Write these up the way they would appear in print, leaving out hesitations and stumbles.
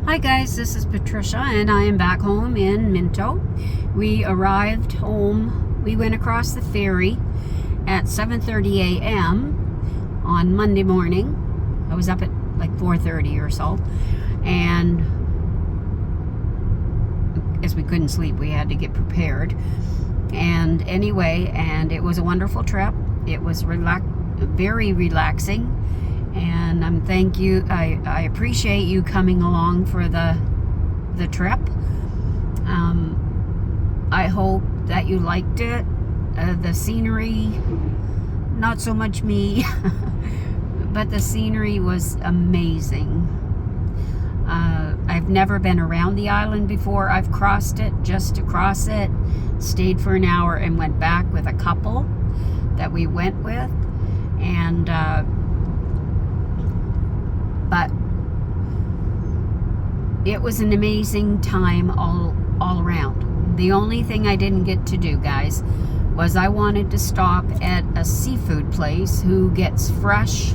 Hi guys, this is Patricia and I am back home in Minto. We arrived home, we went across the ferry at 7:30 a.m. on Monday morning. I was up at like 4:30 or so, and as we couldn't sleep, we had to get prepared. And anyway, and it was a wonderful trip. It was very relaxing. And thank you. I appreciate you coming along for the trip. I hope that you liked it. The scenery, not so much me, but the scenery was amazing. I've never been around the island before. I've crossed it just to cross it, stayed for an hour and went back with a couple that we went with, and but it was an amazing time all around. The only thing I didn't get to do, guys, was I wanted to stop at a seafood place who gets fresh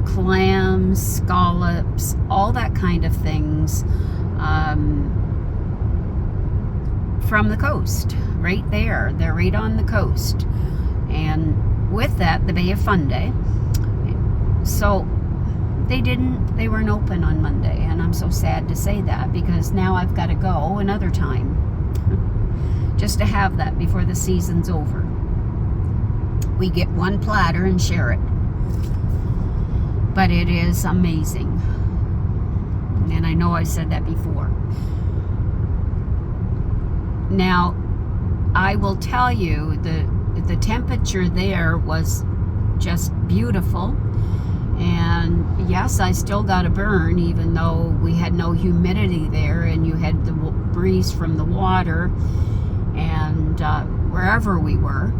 clams, scallops, all that kind of things from the coast, right there. They're right on the coast. And with that, the Bay of Fundy. So they weren't open on Monday, and I'm so sad to say that, because now I've got to go another time just to have that before the season's over. We get one platter and share it, but it is amazing, and I know I said that before. Now I will tell you, the temperature there was just beautiful. And yes, I still got a burn, even though we had no humidity there, and you had the breeze from the water, and wherever we were.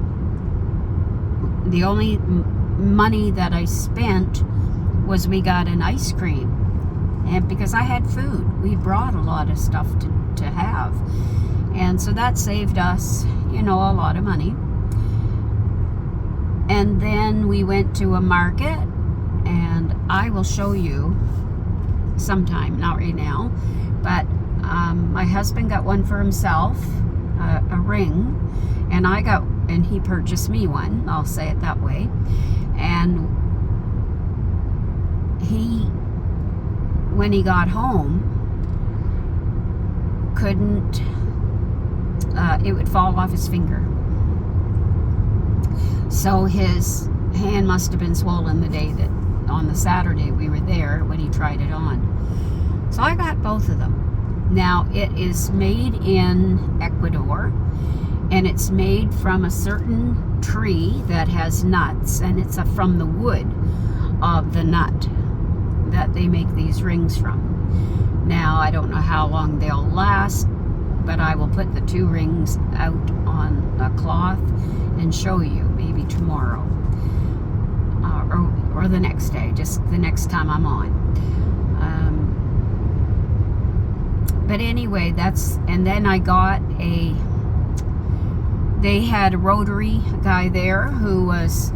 The only money that I spent was we got an ice cream, and because I had food, we brought a lot of stuff to have, and so that saved us, a lot of money. And then we went to a market, and I will show you sometime, not right now, but my husband got one for himself, a ring, and he purchased me one, I'll say it that way. And when he got home, it would fall off his finger. So his hand must have been swollen the day that, on the Saturday we were there, when he tried it on. So I got both of them. Now, it is made in Ecuador, and it's made from a certain tree that has nuts, and it's from the wood of the nut that they make these rings from. Now, I don't know how long they'll last, but I will put the 2 rings out on a cloth and show you, maybe tomorrow. Or the next day, just the next time I'm on. But anyway, and then I got they had a Rotary guy there who was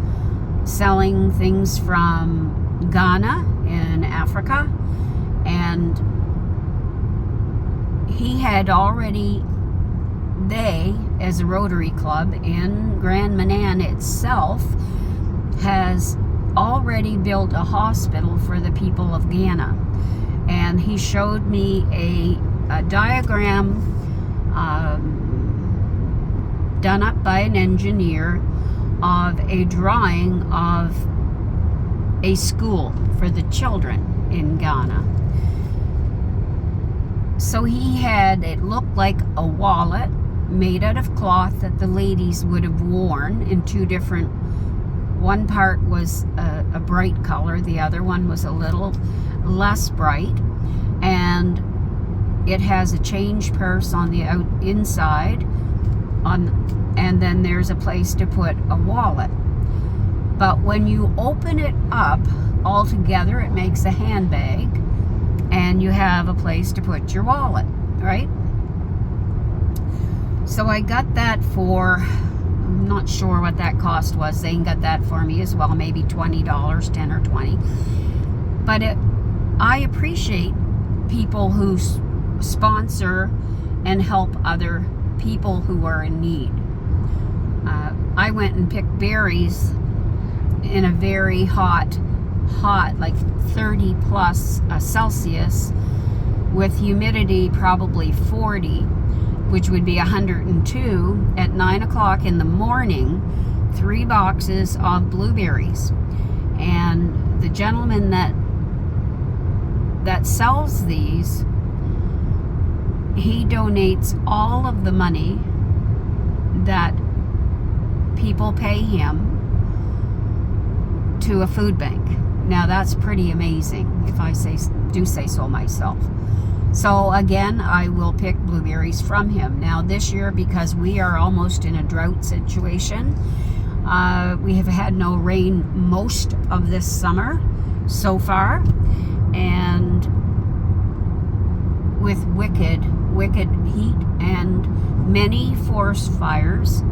selling things from Ghana in Africa, and he had already, as a Rotary Club in Grand Manan itself, has already built a hospital for the people of Ghana. And he showed me a diagram done up by an engineer of a drawing of a school for the children in Ghana. So it looked like a wallet made out of cloth that the ladies would have worn in 2 different. One part was a bright color, the other one was a little less bright, and it has a change purse on the inside, and then there's a place to put a wallet. But when you open it up all together, it makes a handbag, and you have a place to put your wallet, right? So I got that for, I'm not sure what that cost was. Zane got that for me as well, maybe $20, 10 or 20. But I appreciate people who sponsor and help other people who are in need. I went and picked berries in a very hot, like 30 plus Celsius, with humidity probably 40, which would be 102 at 9 o'clock in the morning, 3 boxes of blueberries. And the gentleman that sells these, he donates all of the money that people pay him to a food bank. Now that's pretty amazing, if I do say so myself. So again, I will pick blueberries from him. Now this year, because we are almost in a drought situation, we have had no rain most of this summer so far, and with wicked heat and many forest fires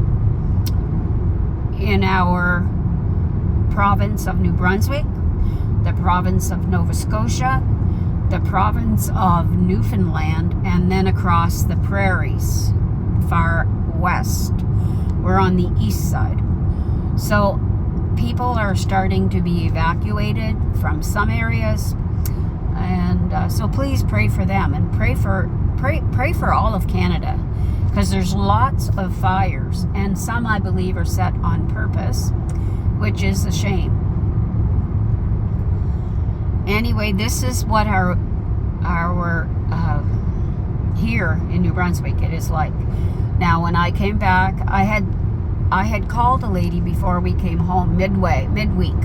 in our province of New Brunswick, the province of Nova Scotia, the province of Newfoundland, and then across the prairies far west. We're on the east side. So people are starting to be evacuated from some areas, and so please pray for them, and pray for all of Canada, because there's lots of fires, and some I believe are set on purpose, which is a shame. Anyway, this is what our here in New Brunswick it is like. Now, when I came back, I had called a lady before we came home midweek,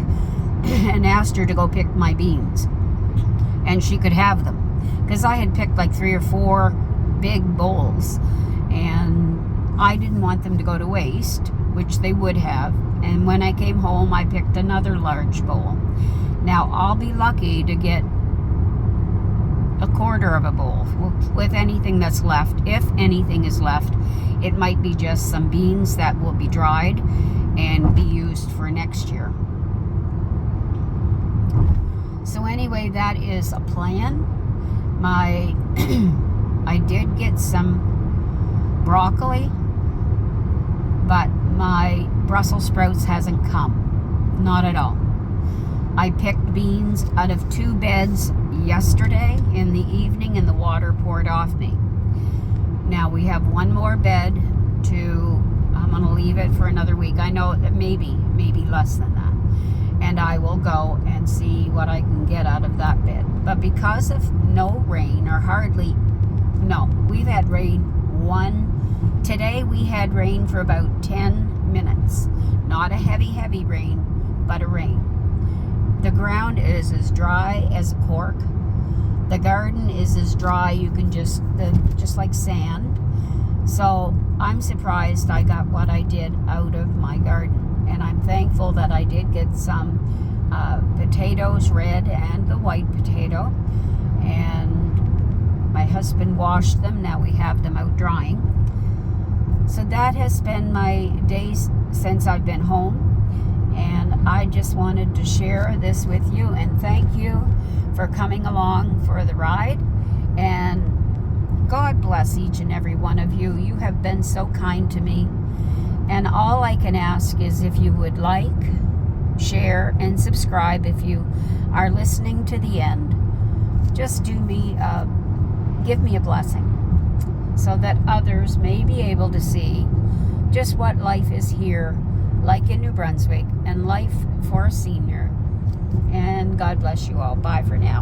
and asked her to go pick my beans, and she could have them, because I had picked like 3 or 4 big bowls, and I didn't want them to go to waste, which they would have. And when I came home, I picked another large bowl. Now, I'll be lucky to get a quarter of a bowl with anything that's left. If anything is left, it might be just some beans that will be dried and be used for next year. So anyway, that is a plan. I did get some broccoli, but my Brussels sprouts hasn't come. Not at all. I picked beans out of 2 beds yesterday in the evening, and the water poured off me. Now we have 1 more bed I'm going to leave it for another week. I know that maybe less than that. And I will go and see what I can get out of that bed. But because of no rain, or we've had rain today we had rain for about 10 minutes. Not a heavy rain, but a rain. The ground is as dry as a cork. The garden is as dry, you can just like sand. So I'm surprised I got what I did out of my garden. And I'm thankful that I did get some potatoes, red and the white potato. And my husband washed them. Now we have them out drying. So that has been my days since I've been home. And I just wanted to share this with you, and thank you for coming along for the ride. And God bless each and every one of you. You have been so kind to me. And all I can ask is if you would like, share, and subscribe if you are listening to the end. Just give me a blessing, so that others may be able to see just what life is here like in New Brunswick, and life for a senior. And God bless you all. Bye for now.